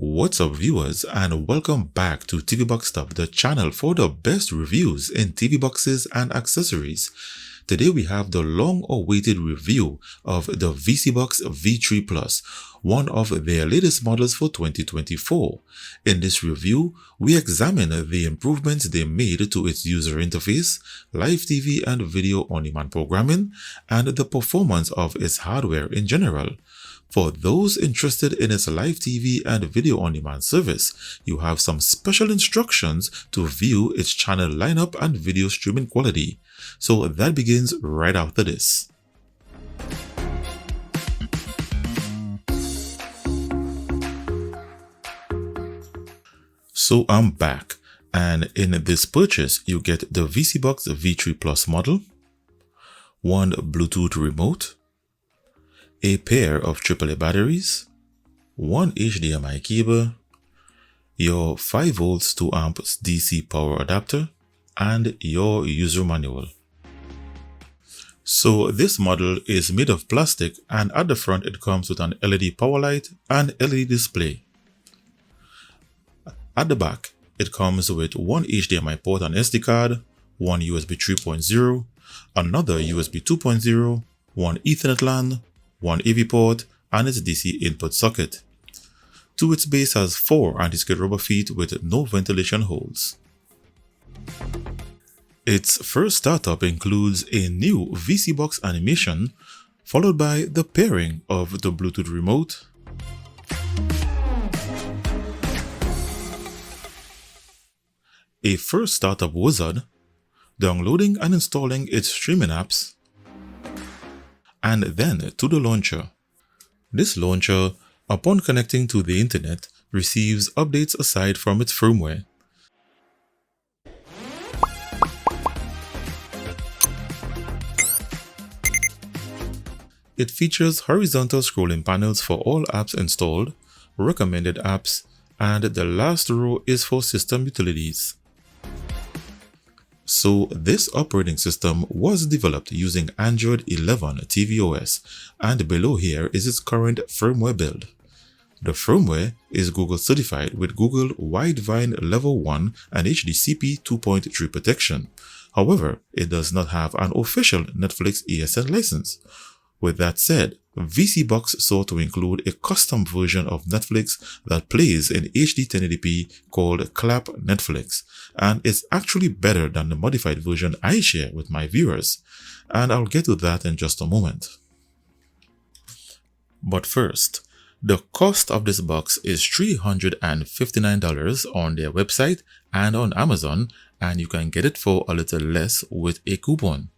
What's up viewers, and welcome back to TV Box Top, the channel for the best reviews in TV boxes and accessories. Today we have the long-awaited review of the vSeebox V3 Plus, one of their latest models for 2024. In this review, we examine the improvements they made to its user interface, live TV and video on-demand programming, and the performance of its hardware in general. For those interested in its live TV and video on-demand service, you have some special instructions to view its channel lineup and video streaming quality. So that begins right after this. So I'm back, and in this purchase you get the vSeebox V3 Plus model, one Bluetooth remote, a pair of AAA batteries, one HDMI cable, your 5V 2A DC power adapter, and your user manual. So this model is made of plastic, and at the front it comes with an LED power light and LED display. At the back, it comes with one HDMI port and SD card, one USB 3.0, another USB 2.0, one Ethernet LAN, one AV port, and its DC input socket. To its base has 4 anti-skid rubber feet with no ventilation holes. Its first startup includes a new vSeebox animation, followed by the pairing of the Bluetooth remote, a first startup wizard, downloading and installing its streaming apps, and then to the launcher. This launcher, upon connecting to the internet, receives updates aside from its firmware. It features horizontal scrolling panels for all apps installed, recommended apps, and the last row is for system utilities. So this operating system was developed using Android 11 tvOS, and below here is its current firmware build. The firmware is Google certified with Google Widevine Level 1 and HDCP 2.3 protection. However, it does not have an official Netflix ESN license. With that said, vSeebox sought to include a custom version of Netflix that plays in HD 1080p called Clap Netflix, and it's actually better than the modified version I share with my viewers, and I'll get to that in just a moment. But first, the cost of this box is $359 on their website and on Amazon, and you can get it for a little less with a coupon.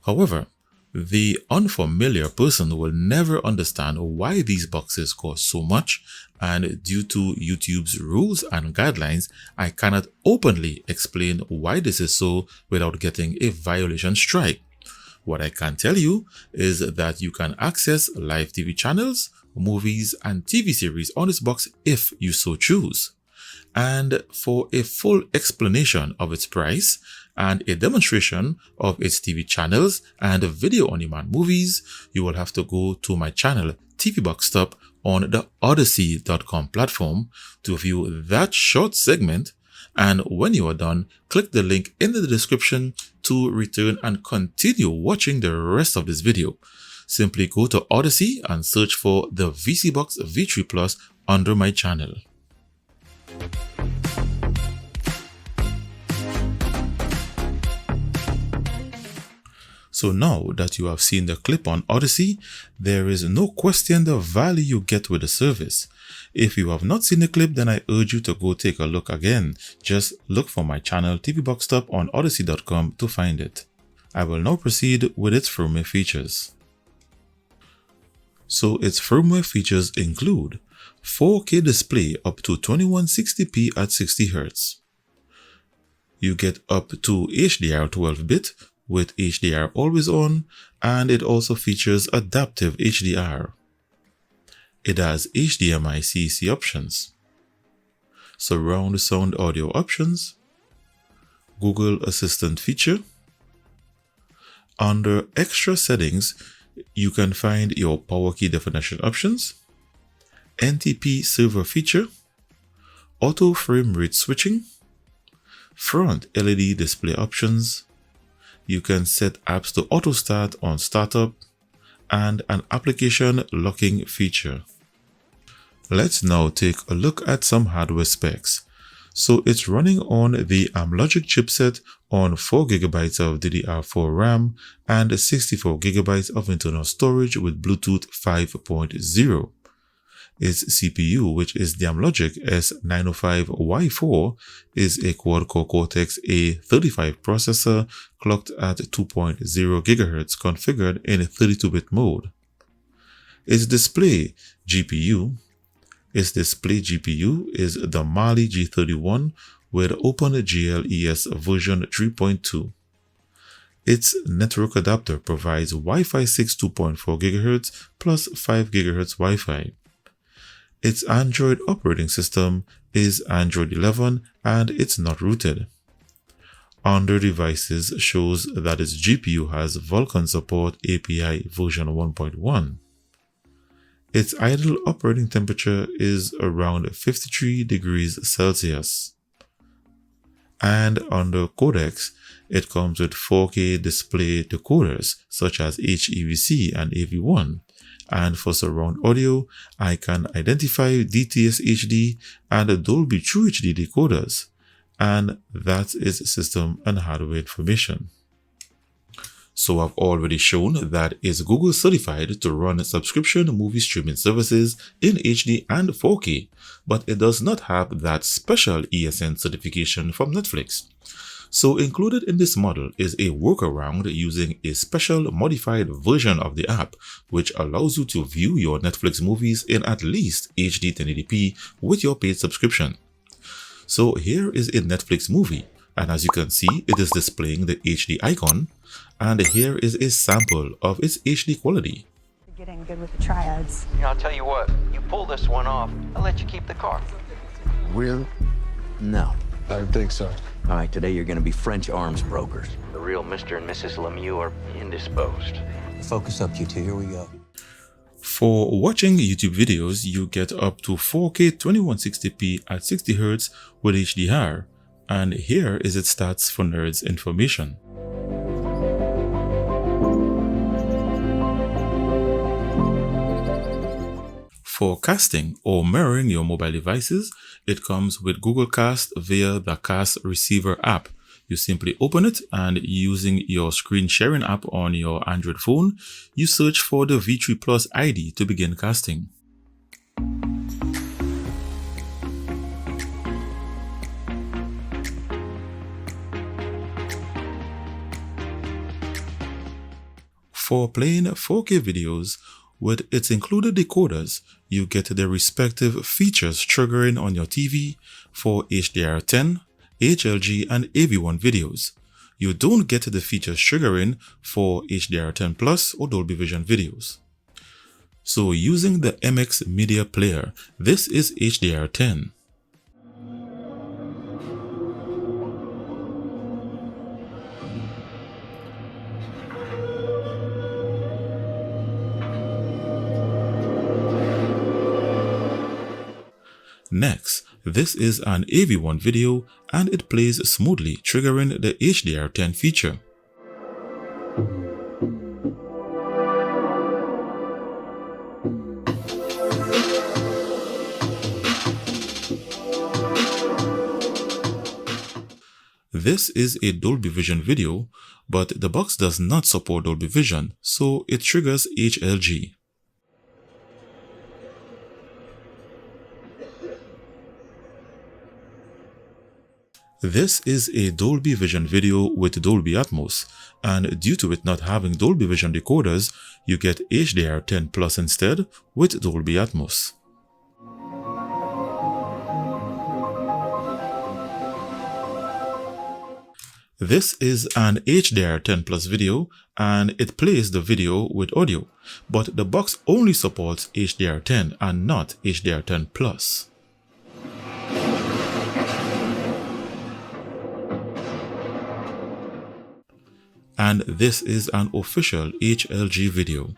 However, the unfamiliar person will never understand why these boxes cost so much, and due to YouTube's rules and guidelines, I cannot openly explain why this is so without getting a violation strike. What I can tell you is that you can access live TV channels, movies, and TV series on this box if you so choose. And for a full explanation of its price and a demonstration of its TV channels and video on-demand movies, you will have to go to my channel TV Box Top on the Odyssey.com platform to view that short segment, and when you are done, click the link in the description to return and continue watching the rest of this video. Simply go to Odyssey and search for the vSeebox V3 Plus under my channel. So now that you have seen the clip on Odyssey, there is no question the value you get with the service. If you have not seen the clip, then I urge you to go take a look again. Just look for my channel TV Box Top on Odyssey.com to find it. I will now proceed with its firmware features. So its firmware features include 4K display up to 2160p at 60Hz. You get up to HDR 12-bit with HDR always on, and it also features adaptive HDR. It has HDMI CEC options, surround sound audio options, Google Assistant feature. Under extra settings, you can find your power key definition options, NTP server feature, auto frame rate switching, front LED display options. You can set apps to auto start on startup, and an application locking feature. Let's now take a look at some hardware specs. So it's running on the Amlogic chipset on 4GB of DDR4 RAM and 64GB of internal storage with Bluetooth 5.0. Its CPU, which is the Amlogic S905Y4, is a quad-core Cortex-A35 processor clocked at 2.0 GHz configured in 32-bit mode. Its display GPU is the Mali G31 with OpenGL version 3.2. Its network adapter provides Wi-Fi 6 2.4 GHz plus 5 GHz Wi-Fi. Its Android operating system is Android 11 and it's not rooted. Under devices shows that its GPU has Vulkan support API version 1.1. Its idle operating temperature is around 53 degrees Celsius. And under codecs, it comes with 4K display decoders such as HEVC and AV1. And for surround audio, I can identify DTS HD and Dolby True HD decoders. And that is system and hardware information. So I've already shown that it's Google certified to run subscription movie streaming services in HD and 4K, but it does not have that special ESN certification from Netflix. So included in this model is a workaround using a special modified version of the app, which allows you to view your Netflix movies in at least HD 1080p with your paid subscription. So here is a Netflix movie, and as you can see, it is displaying the HD icon, and here is a sample of its HD quality. Getting good with the triads. I'll tell you what, you pull this one off, I'll let you keep the car. Really? No. I don't think so. All right, today you're going to be French arms brokers. The real Mr. and Mrs. Lemieux are indisposed. Focus up, you two. Here we go. For watching YouTube videos, you get up to 4K 2160p at 60Hz with HDR. And here is its stats for nerds information. For casting or mirroring your mobile devices, it comes with Google Cast via the Cast Receiver app. You simply open it, and using your screen sharing app on your Android phone, you search for the V3 Plus ID to begin casting. For playing 4K videos, with its included decoders, you get the respective features triggering on your TV for HDR10, HLG, and AV1 videos. You don't get the features triggering for HDR10 Plus or Dolby Vision videos. So using the MX Media Player, this is HDR10. Next, this is an AV1 video and it plays smoothly, triggering the HDR10 feature. This is a Dolby Vision video, but the box does not support Dolby Vision, so it triggers HLG. This is a Dolby Vision video with Dolby Atmos, and due to it not having Dolby Vision decoders, you get HDR10 Plus instead with Dolby Atmos. This is an HDR10 Plus video, and it plays the video with audio, but the box only supports HDR10 and not HDR10 Plus. And this is an official HLG video.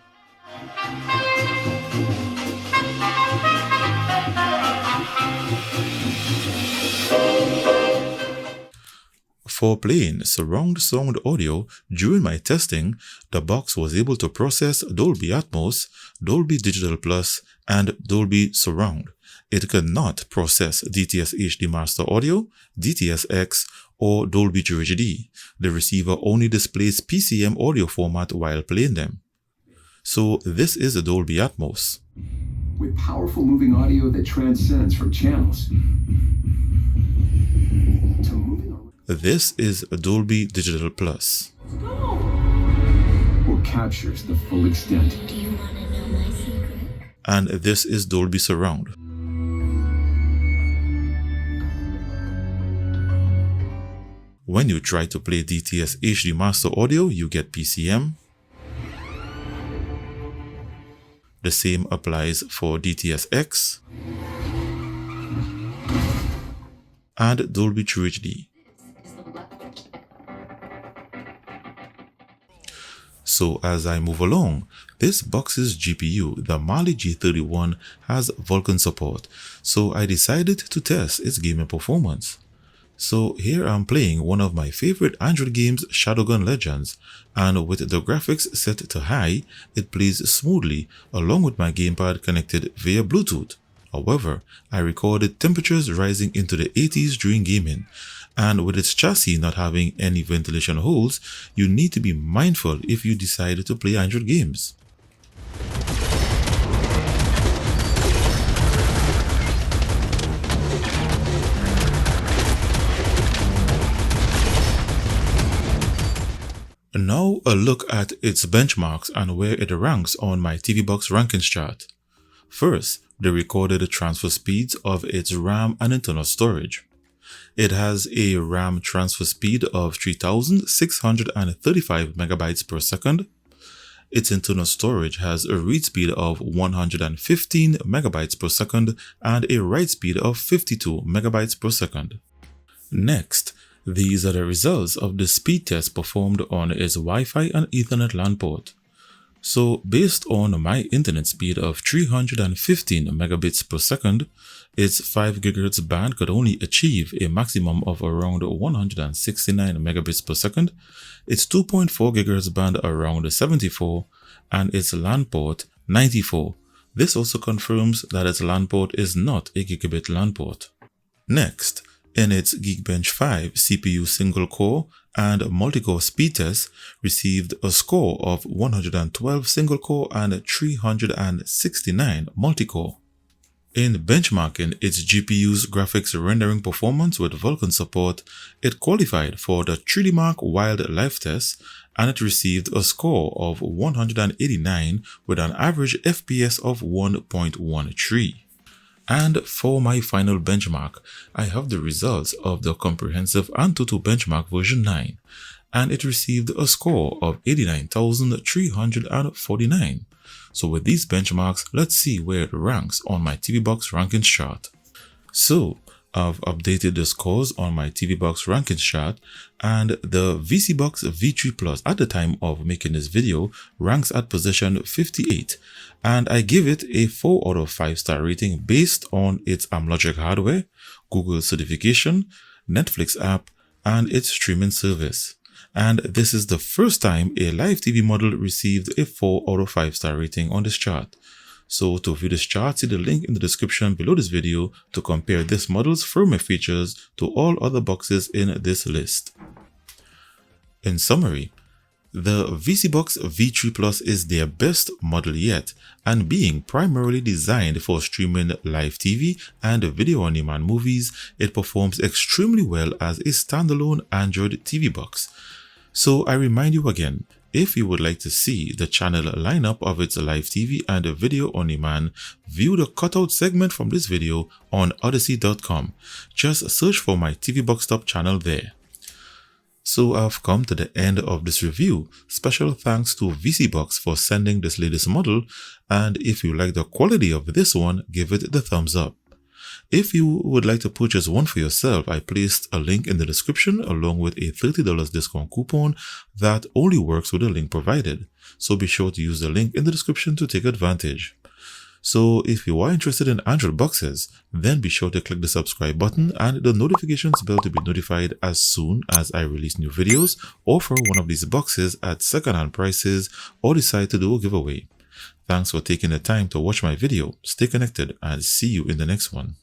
For playing surround sound audio during my testing, the box was able to process Dolby Atmos, Dolby Digital Plus, and Dolby Surround. It could not process DTS HD Master Audio, DTS-X, or Dolby True HD. The receiver only displays PCM audio format while playing them. So this is a Dolby Atmos. With powerful moving audio that transcends from channels to moving around. This is a Dolby Digital Plus. Or captures the full extent. Do you want to know my secret? And this is Dolby Surround. When you try to play DTS HD Master Audio, you get PCM. The same applies for DTS-X and Dolby True HD. So as I move along, this box's GPU, the Mali G31, has Vulkan support, so I decided to test its gaming performance. So here I'm playing one of my favorite Android games, Shadowgun Legends, and with the graphics set to high, it plays smoothly along with my gamepad connected via Bluetooth. However, I recorded temperatures rising into the 80s during gaming, and with its chassis not having any ventilation holes, you need to be mindful if you decide to play Android games. Now a look at its benchmarks and where it ranks on my TVBox rankings chart. First, the recorded transfer speeds of its RAM and internal storage. It has a RAM transfer speed of 3635 megabytes per second. Its internal storage has a read speed of 115 megabytes per second and a write speed of 52 megabytes per second. Next, these are the results of the speed test performed on its Wi-Fi and Ethernet LAN port. So based on my internet speed of 315 megabits per second, its 5 GHz band could only achieve a maximum of around 169 megabits per second, its 2.4 GHz band around 74, and its LAN port 94. This also confirms that its LAN port is not a gigabit LAN port. Next, in its Geekbench 5 CPU single-core and multi-core speed test, received a score of 112 single-core and 369 multi-core. In benchmarking its GPU's graphics rendering performance with Vulkan support, it qualified for the 3D Mark Wildlife test, and it received a score of 189 with an average FPS of 1.13. And for my final benchmark, I have the results of the comprehensive Antutu benchmark version 9, and it received a score of 89,349. So with these benchmarks, let's see where it ranks on my TVBox rankings chart. So I've updated the scores on my TVBox rankings chart, and the vSeebox V3 Plus at the time of making this video ranks at position 58, and I give it a 4 out of 5 star rating based on its Amlogic hardware, Google certification, Netflix app, and its streaming service. And this is the first time a live TV model received a 4 out of 5 star rating on this chart. So to view this chart, see the link in the description below this video to compare this model's firmware features to all other boxes in this list. In summary, the vSeebox V3 Plus is their best model yet, and being primarily designed for streaming live TV and video-on-demand movies, it performs extremely well as a standalone Android TV box. So I remind you again, if you would like to see the channel lineup of its live TV and video on demand, view the cutout segment from this video on odyssey.com. Just search for my TVBox Top channel there. So I've come to the end of this review. Special thanks to vSeebox for sending this latest model, and if you like the quality of this one, give it the thumbs up. If you would like to purchase one for yourself, I placed a link in the description along with a $30 discount coupon that only works with the link provided. So be sure to use the link in the description to take advantage. So if you are interested in Android boxes, then be sure to click the subscribe button and the notifications bell to be notified as soon as I release new videos, offer one of these boxes at second-hand prices, or decide to do a giveaway. Thanks for taking the time to watch my video. Stay connected and see you in the next one.